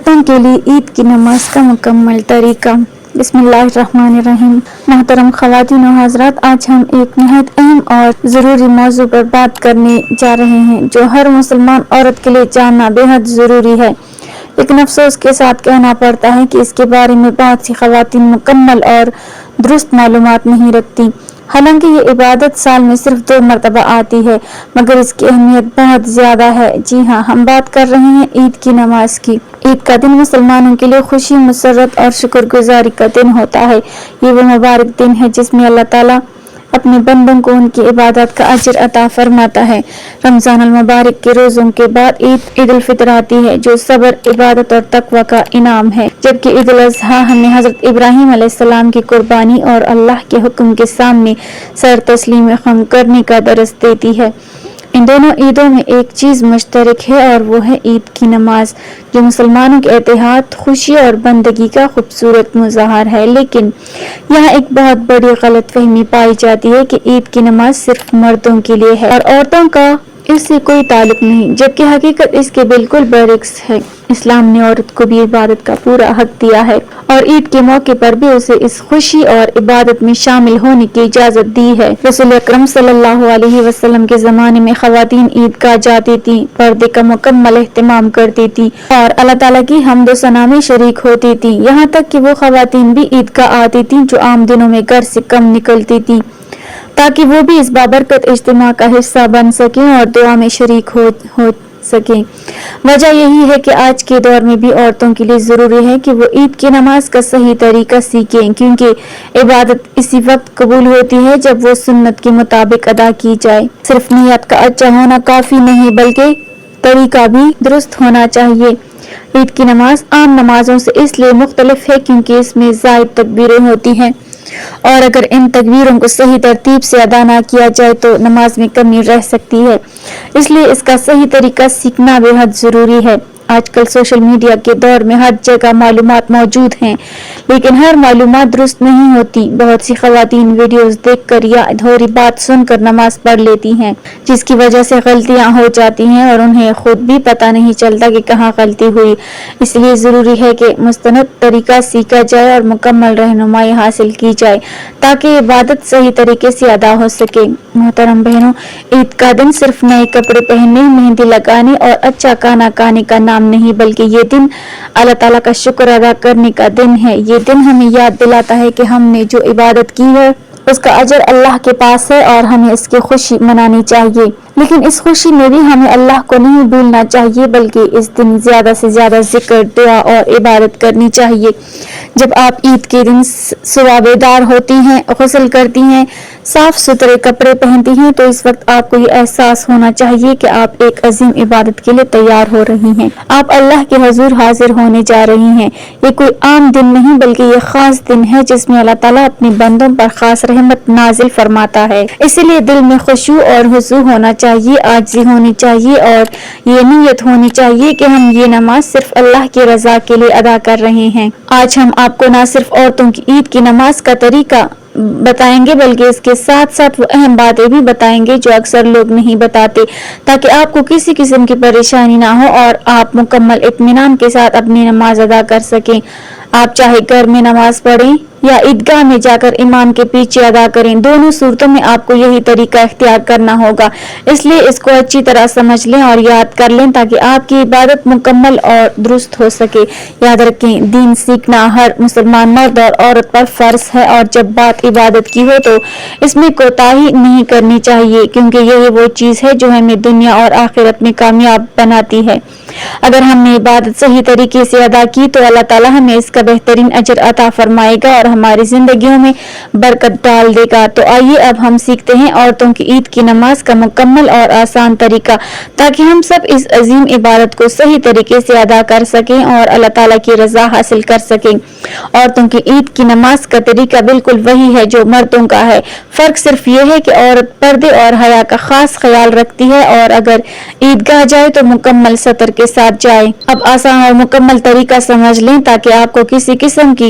عورتوں کے لیے عید کی نماز کا مکمل طریقہ۔ بسم اللہ الرحمن الرحیم۔ محترم خواتین و حضرات، آج ہم ایک نہایت اہم اور ضروری موضوع پر بات کرنے جا رہے ہیں جو ہر مسلمان عورت کے لیے جاننا بے حد ضروری ہے، لیکن افسوس کے ساتھ کہنا پڑتا ہے کہ اس کے بارے میں بہت سی خواتین مکمل اور درست معلومات نہیں رکھتی۔ حالانکہ یہ عبادت سال میں صرف 2 مرتبہ آتی ہے، مگر اس کی اہمیت بہت زیادہ ہے۔ جی ہاں، ہم بات کر رہے ہیں عید کی نماز کی۔ عید کا دن مسلمانوں کے لیے خوشی، مسرت اور شکر گزاری کا دن ہوتا ہے۔ یہ وہ مبارک دن ہے جس میں اللہ تعالیٰ اپنے بندوں کو ان کی عبادت کا اجر عطا فرماتا ہے۔ رمضان المبارک کے روزوں کے بعد عید الفطر آتی ہے، جو صبر، عبادت اور تقوی کا انعام ہے، جبکہ عید الاضحیٰ ہمیں حضرت ابراہیم علیہ السلام کی قربانی اور اللہ کے حکم کے سامنے سر تسلیم خم کرنے کا درس دیتی ہے۔ ان دونوں عیدوں میں ایک چیز مشترک ہے اور وہ ہے عید کی نماز، جو مسلمانوں کے اتحاد، خوشی اور بندگی کا خوبصورت مظہر ہے۔ لیکن یہاں ایک بہت بڑی غلط فہمی پائی جاتی ہے کہ عید کی نماز صرف مردوں کے لیے ہے اور عورتوں کا اس سے کوئی تعلق نہیں، جبکہ حقیقت اس کے بالکل برعکس ہے۔ اسلام نے عورت کو بھی عبادت کا پورا حق دیا ہے اور عید کے موقع پر بھی اسے اس خوشی اور عبادت میں شامل ہونے کی اجازت دی ہے۔ رسول اکرم صلی اللہ علیہ وسلم کے زمانے میں خواتین عید گاہ جاتی تھیں، پردے کا مکمل اہتمام کرتی تھیں اور اللہ تعالیٰ کی حمد و ثنا میں شریک ہوتی تھیں، یہاں تک کہ وہ خواتین بھی عید گاہ آتی تھیں جو عام دنوں میں گھر سے کم نکلتی تھیں، تاکہ وہ بھی اس بابرکت اجتماع کا حصہ بن سکیں اور دعا میں شریک ہو سکیں۔ وجہ یہی ہے کہ آج کے دور میں بھی عورتوں کے لیے ضروری ہے کہ وہ عید کی نماز کا صحیح طریقہ سیکھیں، کیونکہ عبادت اسی وقت قبول ہوتی ہے جب وہ سنت کے مطابق ادا کی جائے۔ صرف نیت کا اچھا ہونا کافی نہیں، بلکہ طریقہ بھی درست ہونا چاہیے۔ عید کی نماز عام نمازوں سے اس لیے مختلف ہے کیونکہ اس میں زائد تکبیریں ہوتی ہیں، اور اگر ان تکبیروں کو صحیح ترتیب سے ادا نہ کیا جائے تو نماز میں کمی رہ سکتی ہے، اس لیے اس کا صحیح طریقہ سیکھنا بے حد ضروری ہے۔ آج کل سوشل میڈیا کے دور میں ہر جگہ معلومات موجود ہیں، لیکن ہر معلومات درست نہیں ہوتی۔ بہت سی خواتین ویڈیوز دیکھ کر یا ادھوری بات سن کر نماز پڑھ لیتی ہیں، جس کی وجہ سے غلطیاں ہو جاتی ہیں اور انہیں خود بھی پتہ نہیں چلتا کہ کہاں غلطی ہوئی۔ اس لیے ضروری ہے کہ مستند طریقہ سیکھا جائے اور مکمل رہنمائی حاصل کی جائے تاکہ عبادت صحیح طریقے سے ادا ہو سکے۔ محترم بہنوں، عید کا دن صرف نئے کپڑے پہننے، مہندی لگانے اور اچھا کھانا کھانے کا نام نہیں، بلکہ یہ دن اللہ تعالیٰ کا شکر ادا کرنے کا دن ہے۔ یہ دن ہمیں یاد دلاتا ہے کہ ہم نے جو عبادت کی ہے اس کا اجر اللہ کے پاس ہے اور ہمیں اس کی خوشی منانی چاہیے، لیکن اس خوشی میں بھی ہمیں اللہ کو نہیں بھولنا چاہیے، بلکہ اس دن زیادہ سے زیادہ ذکر، دعا اور عبادت کرنی چاہیے۔ جب آپ عید کے دن صبح بیدار ہوتی ہیں، غسل کرتی ہیں، صاف ستھرے کپڑے پہنتی ہیں، تو اس وقت آپ کو یہ احساس ہونا چاہیے کہ آپ ایک عظیم عبادت کے لیے تیار ہو رہی ہیں، آپ اللہ کے حضور حاضر ہونے جا رہی ہیں۔ یہ کوئی عام دن نہیں بلکہ یہ خاص دن ہے جس میں اللہ تعالیٰ اپنے بندوں پر خاص رحمت نازل فرماتا ہے۔ اسی لیے دل میں خشوع اور خضوع ہونا چاہیے، عاجزی ہونی چاہیے اور یہ نیت ہونی چاہیے کہ ہم یہ نماز صرف اللہ کی رضا کے لیے ادا کر رہے ہیں۔ آج ہم آپ کو نہ صرف عورتوں کی عید کی نماز کا طریقہ بتائیں گے بلکہ اس کے ساتھ ساتھ وہ اہم باتیں بھی بتائیں گے جو اکثر لوگ نہیں بتاتے، تاکہ آپ کو کسی قسم کی پریشانی نہ ہو اور آپ مکمل اطمینان کے ساتھ اپنی نماز ادا کر سکیں۔ آپ چاہے گھر میں نماز پڑھیں یا عیدگاہ میں جا کر امام کے پیچھے ادا کریں، دونوں صورتوں میں آپ کو یہی طریقہ اختیار کرنا ہوگا۔ اس لیے اس کو اچھی طرح سمجھ لیں اور یاد کر لیں تاکہ آپ کی عبادت مکمل اور درست ہو سکے۔ یاد رکھیں، دین سیکھنا ہر مسلمان مرد اور عورت پر فرض ہے، اور جب بات عبادت کی ہو تو اس میں کوتاہی نہیں کرنی چاہیے، کیونکہ یہی وہ چیز ہے جو ہمیں دنیا اور آخرت میں کامیاب بناتی ہے۔ اگر ہم نے عبادت صحیح طریقے سے ادا کی تو اللہ تعالیٰ ہمیں اس کا بہترین اجر عطا فرمائے گا اور ہماری زندگیوں میں برکت ڈال دے گا۔ تو آئیے اب ہم سیکھتے ہیں عورتوں کی عید کی نماز کا مکمل اور آسان طریقہ، تاکہ ہم سب اس عظیم عبادت کو صحیح طریقے سے ادا کر سکیں اور اللہ تعالیٰ کی رضا حاصل کر سکیں۔ عورتوں کی عید کی نماز کا طریقہ بالکل وہی ہے جو مردوں کا ہے، فرق صرف یہ ہے کہ عورت پردے اور حیا کا خاص خیال رکھتی ہے اور اگر عیدگاہ جائے تو مکمل ستر کے ساتھ جائے۔ اب آسان اور مکمل طریقہ سمجھ لیں تاکہ آپ کو کسی قسم کی